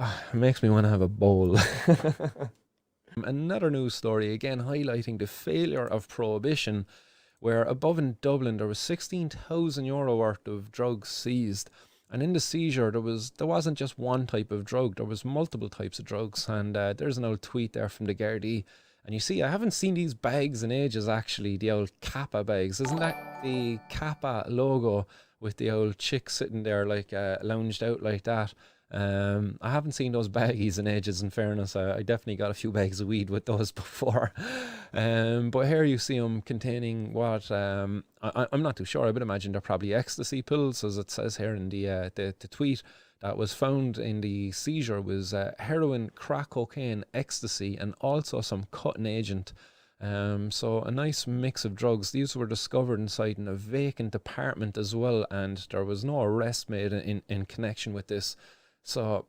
It makes me want to have a bowl. Another news story, again highlighting the failure of prohibition, where above in Dublin there was €16,000 worth of drugs seized. And in the seizure, there wasn't just one type of drug, there was multiple types of drugs. And there's an old tweet there from the Gardaí. And you see, I haven't seen these bags in ages, actually, the old Kappa bags. Isn't that the Kappa logo with the old chick sitting there, like lounged out like that? I haven't seen those baggies in ages, in fairness. I definitely got a few bags of weed with those before. But here you see them containing what, I'm not too sure. I would imagine they're probably ecstasy pills, as it says here in the tweet. That was found in the seizure was heroin, crack cocaine, ecstasy, and also some cutting agent. So a nice mix of drugs. These were discovered inside in a vacant apartment as well, and there was no arrest made in connection with this. So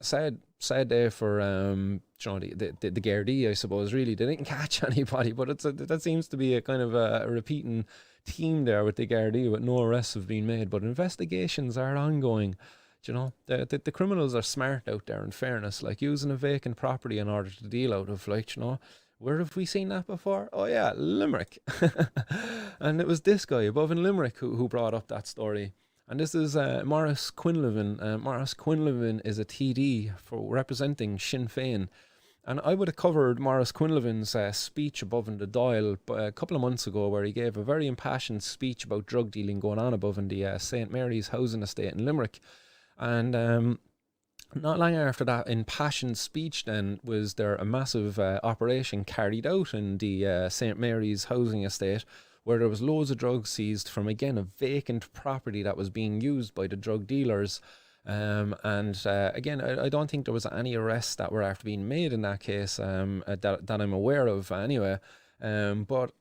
sad day for the Gardaí, I suppose. Really, they didn't catch anybody, but that seems to be a kind of a repeating theme there with the Gardaí, with no arrests have been made, but investigations are ongoing. Do you know, the criminals are smart out there, in fairness, like using a vacant property in order to deal out of, like, you know, where have we seen that before? Oh yeah, Limerick. And it was this guy above in Limerick who brought up that story. And this is Maurice Quinlivan. Maurice Quinlivan is a TD for representing Sinn Féin. And I would have covered Maurice Quinlivan's speech above in the Dáil a couple of months ago, where he gave a very impassioned speech about drug dealing going on above in the St. Mary's housing estate in Limerick. And not long after that impassioned speech then was there a massive operation carried out in the St. Mary's housing estate, where there was loads of drugs seized from, again, a vacant property that was being used by the drug dealers. Again, I don't think there was any arrests that were after being made in that case, that I'm aware of anyway. But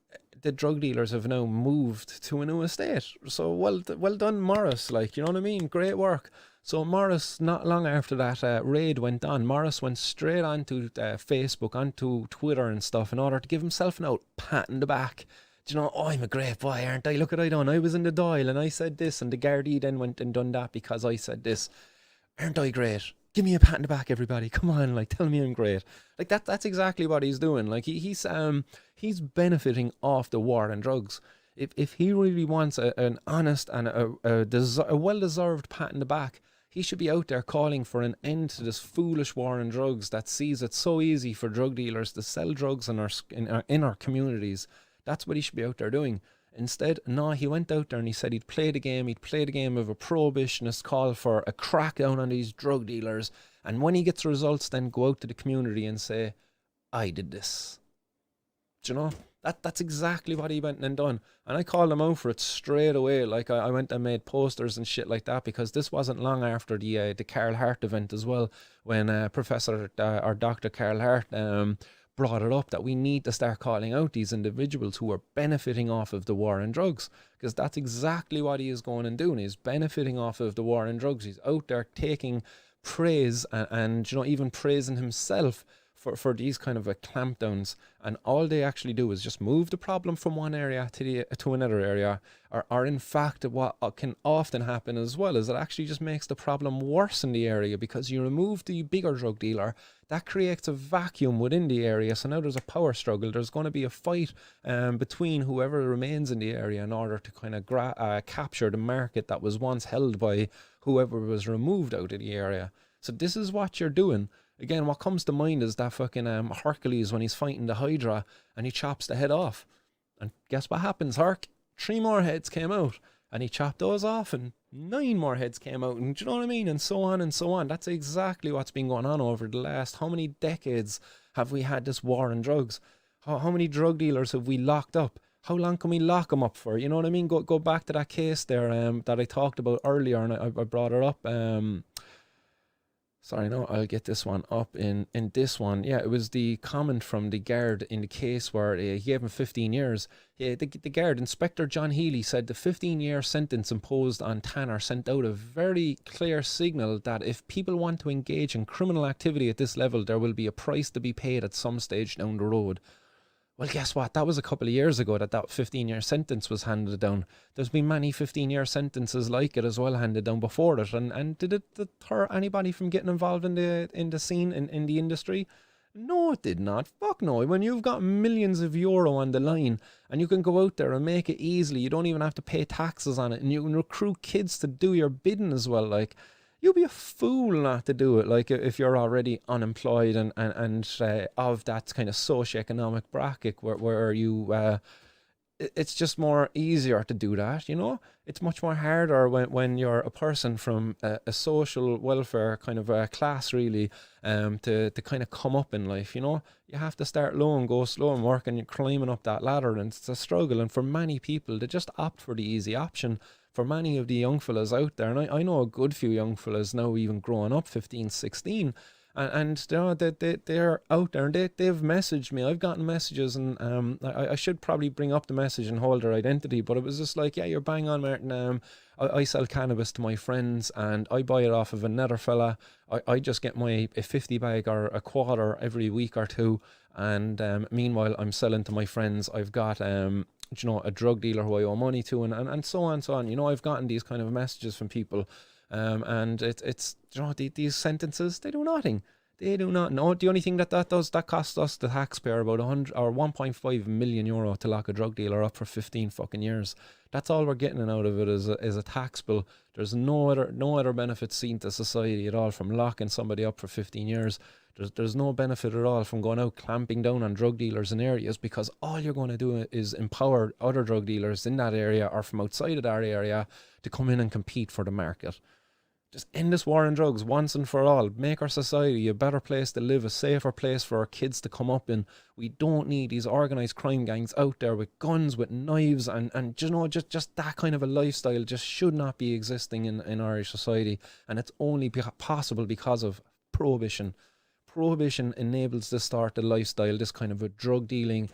the drug dealers have now moved to a new estate. So well done, Morris. Like, you know what I mean? Great work. So Morris, not long after that raid went on, Morris went straight onto Facebook, onto Twitter and stuff, in order to give himself an old pat in the back. Do you know, oh, I'm a great boy, aren't I? Look what I done. I was in the Dáil and I said this, and the Gardaí then went and done that because I said this. Aren't I great? Give me a pat in the back, everybody. Come on, like, tell me I'm great. Like, that's exactly what he's doing. Like, he's benefiting off the war on drugs. If he really wants an honest and a well-deserved pat in the back, he should be out there calling for an end to this foolish war on drugs that sees it so easy for drug dealers to sell drugs in our communities. That's what he should be out there doing. Instead, no, he went out there and he said he'd play the game. He'd play the game of a prohibitionist call for a crackdown on these drug dealers. And when he gets results, then go out to the community and say, I did this. Do you know? That's exactly what he went and done. And I called him out for it straight away. Like, I went and made posters and shit like that, because this wasn't long after the Carl Hart event as well, when Professor or Dr. Carl Hart brought it up that we need to start calling out these individuals who are benefiting off of the war on drugs, because that's exactly what he is going and doing. He's benefiting off of the war on drugs. He's out there taking praise and you know, even praising himself for these kind of clampdowns, and all they actually do is just move the problem from one area to another area, or in fact what can often happen as well is it actually just makes the problem worse in the area, because you remove the bigger drug dealer, that creates a vacuum within the area. So now there's a power struggle. There's going to be a fight between whoever remains in the area in order to kind of capture the market that was once held by whoever was removed out of the area. So this is what you're doing. Again, what comes to mind is that fucking Hercules when he's fighting the Hydra and he chops the head off. And guess what happens, Herc? 3 more heads came out. And he chopped those off and 9 more heads came out. And do you know what I mean? And so on and so on. That's exactly what's been going on over the last... How many decades have we had this war on drugs? How many drug dealers have we locked up? How long can we lock them up for? You know what I mean? Go back to that case there that I talked about earlier, and I brought it up. Sorry, no, I'll get this one up in this one. Yeah, it was the comment from the guard in the case where he gave him 15 years. Yeah, the guard, Inspector John Healy, said the 15-year sentence imposed on Tanner sent out a very clear signal that if people want to engage in criminal activity at this level, there will be a price to be paid at some stage down the road. Well, guess what? That was a couple of years ago that 15-year sentence was handed down. There's been many 15-year sentences like it as well handed down before it. And did it deter anybody from getting involved in the scene, in the industry? No, it did not. Fuck no. When you've got millions of euro on the line and you can go out there and make it easily, you don't even have to pay taxes on it, and you can recruit kids to do your bidding as well. Like, you'd be a fool not to do it. Like, if you're already unemployed and of that kind of socioeconomic bracket where you it's just more easier to do that, you know. It's much more harder when you're a person from a social welfare kind of class, really, to kind of come up in life, you know. You have to start low and go slow and work, and you're climbing up that ladder, and it's a struggle. And for many people, they just opt for the easy option. For many of the young fellas out there, and I know a good few young fellas now, even growing up, 15, 16, and you know, they're out there, and they've messaged me. I've gotten messages, and I should probably bring up the message and hold their identity, but it was just like, yeah, you're bang on, Martin. I sell cannabis to my friends, and I buy it off of another fella. I just get a 50 bag or a quarter every week or two, and meanwhile I'm selling to my friends. I've got you know, a drug dealer who I owe money to, and so on and so on. You know, I've gotten these kind of messages from people. And it's you know, these sentences, they do nothing. They do not know. The only thing that does, that costs us, the taxpayer, about 100 or 1.5 million euro to lock a drug dealer up for 15 fucking years. That's all we're getting out of it, is a tax bill. There's no other benefit seen to society at all from locking somebody up for 15 years. There's no benefit at all from going out clamping down on drug dealers in areas, because all you're going to do is empower other drug dealers in that area or from outside of that area to come in and compete for the market. Just end this war on drugs once and for all. Make our society a better place to live, a safer place for our kids to come up in. We don't need these organised crime gangs out there with guns, with knives, and you know, just that kind of a lifestyle just should not be existing in Irish society. And it's only possible because of prohibition. Prohibition enables this sort of lifestyle, this kind of a drug dealing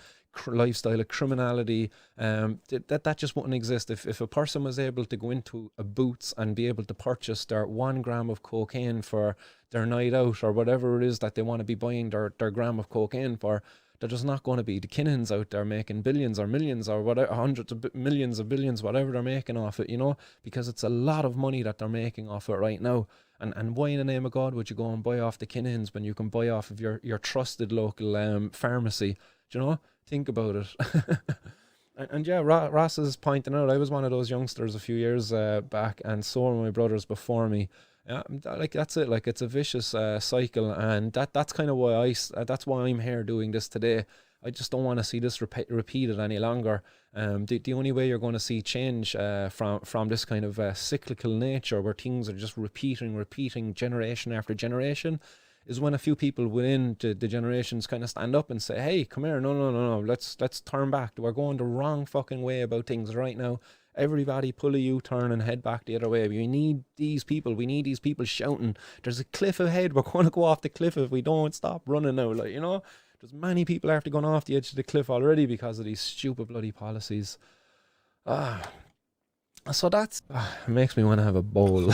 lifestyle of criminality. That just wouldn't exist if a person was able to go into a Boots and be able to purchase their 1 gram of cocaine for their night out, or whatever it is that they want to be buying their gram of cocaine for. There's not going to be the Kinnans out there making billions or millions or whatever, hundreds of millions of billions, whatever they're making off it, you know, because it's a lot of money that they're making off it right now. And why in the name of God would you go and buy off the Kinnans when you can buy off of your trusted local pharmacy? Do you know? Think about it. and yeah, Ross is pointing out, I was one of those youngsters a few years back, and so were my brothers before me. Yeah, like, that's it. Like, it's a vicious cycle, and that's kind of why that's why I'm here doing this today. I just don't want to see this repeated any longer. The only way you're going to see change from this kind of cyclical nature, where things are just repeating generation after generation, is when a few people within the generations kind of stand up and say, hey, come here, no, let's turn back. We're going the wrong fucking way about things right now. Everybody pull a U-turn and head back the other way. We need these people shouting, there's a cliff ahead, we're going to go off the cliff if we don't stop running now. Like, you know, there's many people after going off the edge of the cliff already because of these stupid bloody policies. So that's it makes me want to have a bowl.